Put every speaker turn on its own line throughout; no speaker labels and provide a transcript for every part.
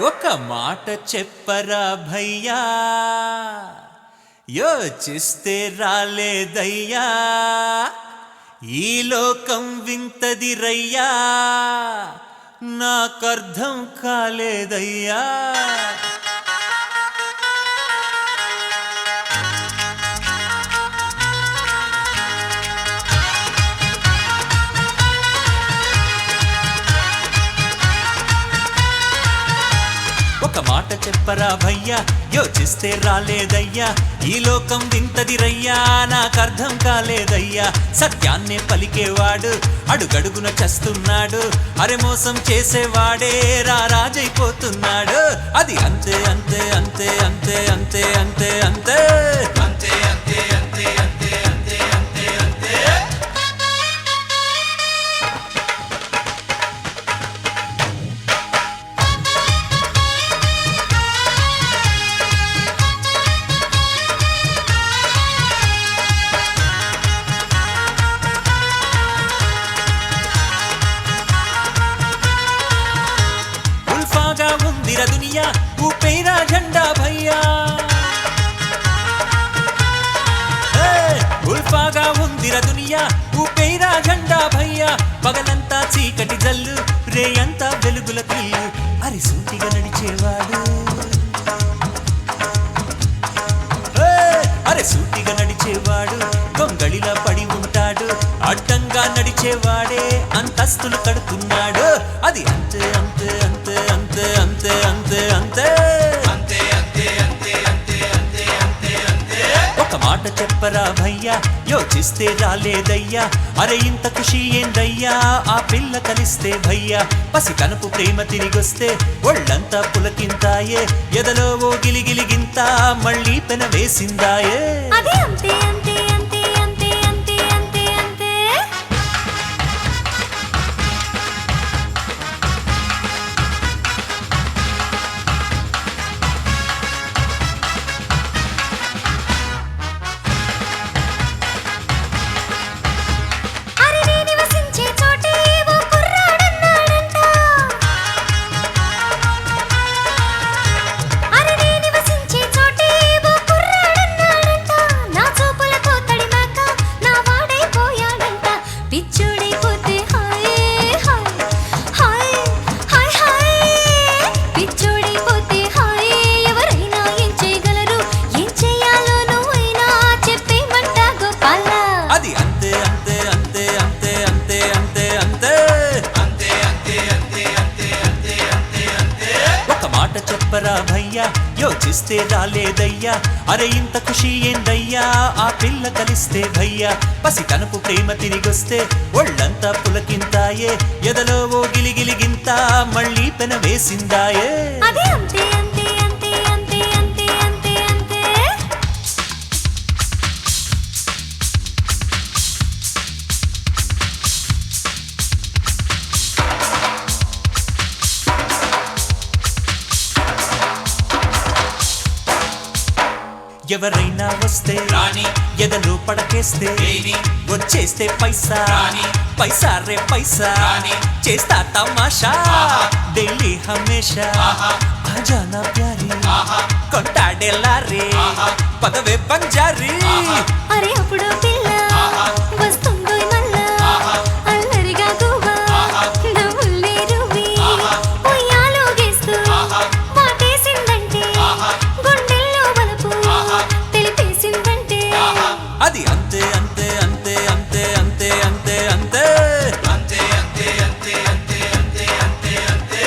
ఒక మాట చెప్పరా భయ్యా, యోచిస్తే రాలేదయ్యా, ఈ లోకం వింతది రయ్యా, నాకర్థం కాలేదయ్యా. ఒక మాట చెప్పరా భయ్యా, యోచిస్తే రాలేదయ్యా, ఈ లోకం వింతది రయ్యా, నాకర్థం కాలేదయ్యా. సత్యాన్నే పలికేవాడు అడుగడుగున చస్తున్నాడు, అరె మోసం చేసేవాడే రాజైపోతున్నాడు. అది అంతే అంతే అంతే అంతే అంతే అంతే అంతే అంతే అంతే అంతే అంతే అంతే అంతే అంతే. ఉందిర దునియా ఊపేరా జెండా భయ్యా, ఉల్ఫాగా ఉందిర దునియా ఊపేరా జెండా భయ్యా. పగలంతా చీకటి జల్లు, రేయంతా వెలుగుల పిల్లు, అరిసూటిగా నడిచేవాడు, అరిసూటిగా నడిచేవాడు గొంగళిలా పడి ఉంటాడు, అడ్డంగా నడిచేవాడే అంతస్తులు కడుతున్నాడు. అది అంతే అంతే అంతే అంతే అంతే అంతే అంతే అంతే అంతే అంతే అంతే అంతే అంతే అంతే. ఒక మాట చెప్పరా భయ్యా, యోచిస్తే రాలేదయ్యా, అరే ఇంత ఖుషి ఏందయ్యా, ఆ పిల్ల కలిస్తే భయ్యా. పసి కనుపు ప్రేమ తిరిగొస్తే ఒళ్ళంతా పులకింతాయే, ఎదలో ఓ గిలిగిలిగింత మళ్ళీ పెన వేసిందాయే.
అది అంతే అంతే అంతే అంతే అంతే అంతే అంతే. అరే నీ నివసించే చోటే ఓ కుర్రాడన్నాడంట, అరే నీ నివసించే చోటే ఓ కుర్రాడన్నాడంట, నా చూపులతో తడిమాక నా వాడైపోయాడంట. పిచ్చోడైపోతే హాయ్ హాయ్ హాయ్ హాయ్ హాయ్, పిచ్చోడైపోతే హాయ్, ఎవరైనా ఏం చేయగలరు, ఏం చెయ్యాలో నువ్వైనా చెప్పేమంట గోపాల.
అది అంతే అంతే అంతే అంతే అంతే అంతే అంతే అంతే అంతే అంతే అంతే అంతే అంతే అంతే. ఒక మాట చెప్పరా భయ్యా, యోచిస్తే రాలేదయ్యా, అరే ఇంత ఖుషి ఏందయ్యా, ఆ పిల్ల కలిస్తే భయ్యా. పసి కనుపు ప్రేమ తిరిగొస్తే ఒళ్ళంతా పులకింతాయే, ఎదలో ఓ గిలిగిలిగింత మళ్ళీ పెన వేసిందాయే.
అది అంతే అంతే అంతే అంతే అంతే అంతే అంతే.
ఎవరైనా వస్తే రాని, ఎదలో పడకేస్తే వచ్చేస్తే పైసా పైసా రే పైసా, చేస్తా తమాషా డైలీ హమేషా. ఆజా నా ప్యారీ కొంటాడేలా రే, పదవే బంజారీ.
అరే అప్పుడు పిల్ల వస్తుందో మళ్ళా, అల్లరిగా గువ్వా నవ్వుల్ని రువ్వి ఉయ్యాలో గేస్తూ మాటేసిందంటే, గుండెల్లో వలపు తెలిపేసిందంటే.
అది అంతే అంతే అంతే అంతే అంతే అంతే అంతే అంతే అంతే అంతే అంతే అంతే అంతే అంతే.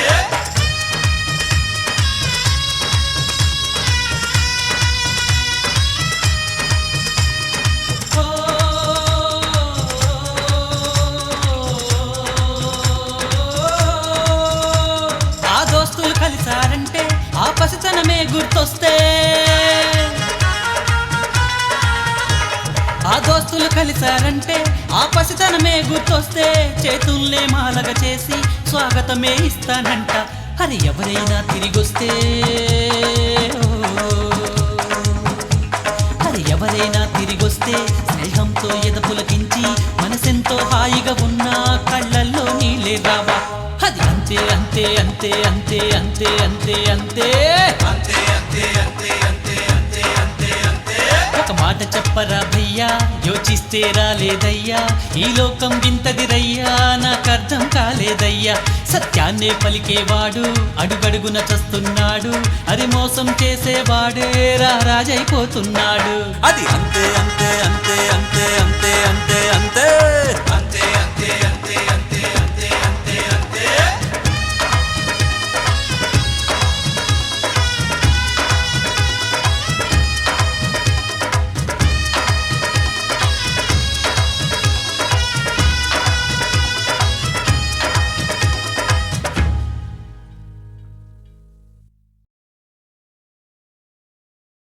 ఆ దోస్తులు కలిసారంటే ఆ పసితనమే గుర్తొస్తే, ఆ దోస్తులు కలిసారంటే ఆ పసితనమే గుర్తొస్తే, చేతుల్నే మాలగా చేసి స్వాగతమే ఇస్తానంట. అది ఎవరైనా తిరిగొస్తే, అది ఎవరైనా తిరిగొస్తే స్నేహంతో ఎదపులకించి మనసెంతో హాయిగా ఉన్న కళ్ళల్లో నీళ్ళే రావా. అది అంతే అంతే అంతే అంతే అంతే అంతే అంతే అంతే ఒక మాట చెప్పరా భయ్యా యోచిస్తే రాలేదయ్యా ఈ లోకం వింతదిరయ్యా నాకర్థం కాలేదయ్యా సత్యాన్నే పలికేవాడు అడుగడుగున చస్తున్నాడు అది మోసం చేసేవాడే రాజైపోతున్నాడు
అది అంతే అంతే అంతే అంతే అంతే అంతే